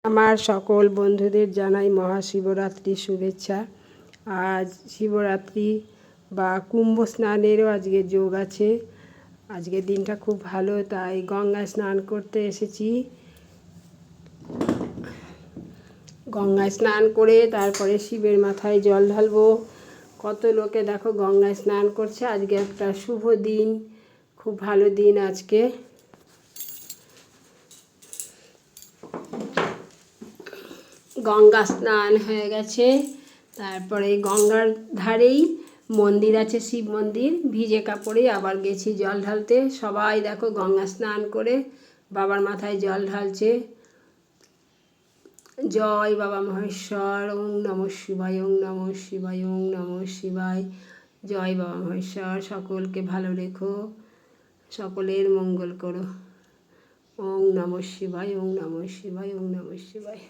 আমার সকল বন্ধুদের জানাই মহাশিবরাত্রির শুভেচ্ছা। আজ শিবরাত্রি বা কুম্ভ স্নানেরও আজকে যোগ আছে। আজকের দিনটা খুব ভালো, তাই গঙ্গায় স্নান করতে এসেছি। গঙ্গায় স্নান করে তারপরে শিবের মাথায় জল ঢালবো। কত লোকে দেখো গঙ্গায় স্নান করছে। আজকে একটা শুভ দিন, খুব ভালো দিন আজকে। গঙ্গা স্নান হয়ে গেছে, তারপরে গঙ্গার ধারেই মন্দির আছে, শিব মন্দির। ভিজে কাপড়ে আবার গেছি জল ঢালতে। সবাই দেখো গঙ্গা স্নান করে বাবার মাথায় জল ঢালছে। জয় বাবা মহেশ্বর। ওং নমঃ শিবায়, ওং নমঃ শিবায়, ওং নমঃ শিবায়। জয় বাবা মহেশ্বর। সকলকে ভালো রেখো, সকলের মঙ্গল করো। ওং নমঃ শিবায়, ওং নমঃ শিবায়, ওং নমঃ শিবায়।